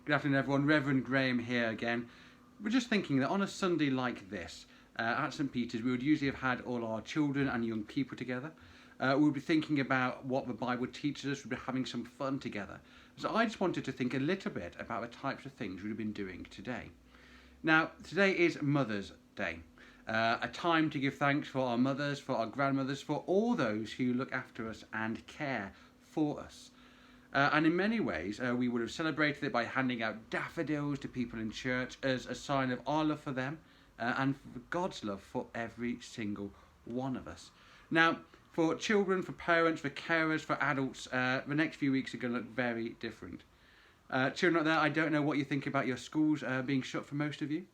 Good afternoon, everyone. Reverend Graham here again. We're just thinking that on a Sunday like this, at St Peter's, we would usually have had all our children and young people together. We would be thinking about what the Bible teaches us. We'd be having some fun together. So I just wanted to think a little bit about the types of things we've been doing today. Now, today is Mother's Day. A time to give thanks for our mothers, for our grandmothers, for all those who look after us and care for us. And in many ways, we would have celebrated it by handing out daffodils to people in church as a sign of our love for them and for God's love for every single one of us. Now, for children, for parents, for carers, for adults, the next few weeks are going to look very different. Children out there, I don't know what you think about your schools being shut for most of you,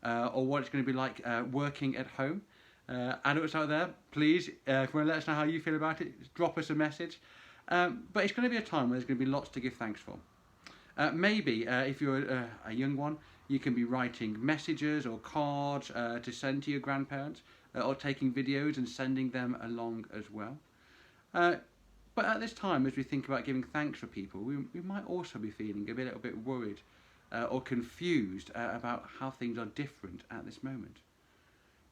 or what it's going to be like working at home. Adults out there, please, if you want to let us know how you feel about it, drop us a message. But it's going to be a time where there's going to be lots to give thanks for. Maybe, if you're a young one, you can be writing messages or cards to send to your grandparents, or taking videos and sending them along as well. But at this time, as we think about giving thanks for people, we might also be feeling a little bit worried or confused about how things are different at this moment.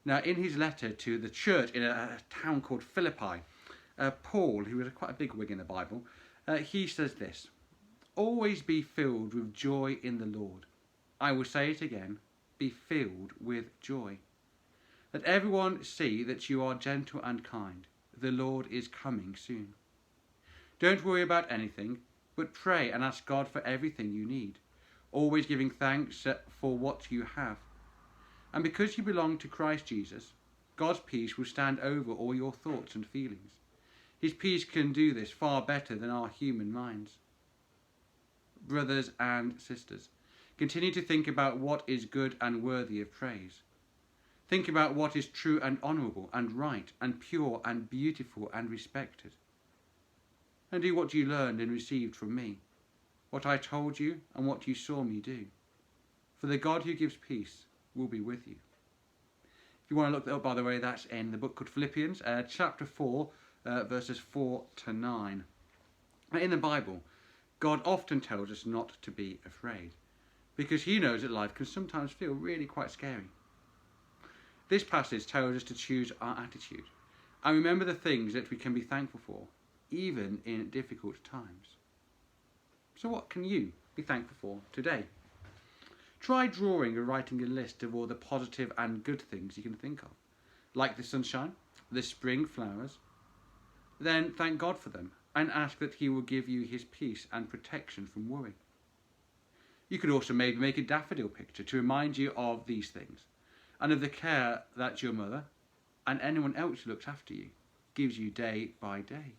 Now, in his letter to the church in a town called Philippi, Paul, who was quite a big wig in the Bible, he says this: "Always be filled with joy in the Lord. I will say it again, be filled with joy. Let everyone see that you are gentle and kind. The Lord is coming soon. Don't worry about anything, but pray and ask God for everything you need, always giving thanks for what you have. And because you belong to Christ Jesus, God's peace will stand over all your thoughts and feelings. His peace can do this far better than our human minds." Brothers and sisters, continue to think about what is good and worthy of praise. Think about what is true and honourable and right and pure and beautiful and respected. And do what you learned and received from me, what I told you and what you saw me do. For the God who gives peace will be with you. If you want to look that up, by the way, that's in the book called Philippians, chapter 4, verses 4 to 9. In the Bible, God often tells us not to be afraid, because he knows that life can sometimes feel really quite scary. This passage tells us to choose our attitude and remember the things that we can be thankful for, even in difficult times. So what can you be thankful for today? Try drawing or writing a list of all the positive and good things you can think of, like the sunshine, the spring flowers. Then thank God for them and ask that he will give you his peace and protection from worry. You could also maybe make a daffodil picture to remind you of these things and of the care that your mother and anyone else who looks after you gives you day by day.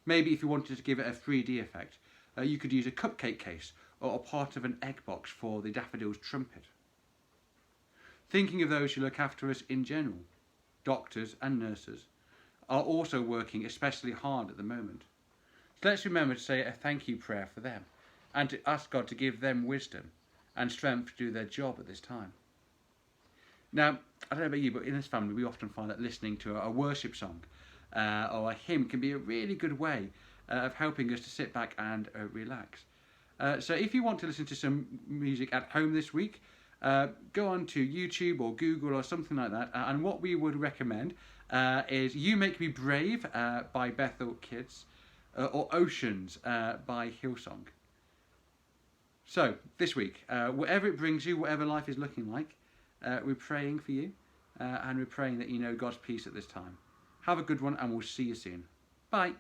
Maybe if you wanted to give it a 3D effect, you could use a cupcake case or a part of an egg box for the daffodil's trumpet. Thinking of those who look after us in general, doctors and nurses, are also working especially hard at the moment. So let's remember to say a thank you prayer for them and to ask God to give them wisdom and strength to do their job at this time. Now, I don't know about you, but in this family we often find that listening to a worship song or a hymn can be a really good way of helping us to sit back and relax. So if you want to listen to some music at home this week, go on to YouTube or Google or something like that, and what we would recommend is You Make Me Brave by Bethel Kids, or Oceans by Hillsong. So this week, whatever it brings you, whatever life is looking like, we're praying for you, and we're praying that you know God's peace at this time. Have a good one, and we'll see you soon. Bye.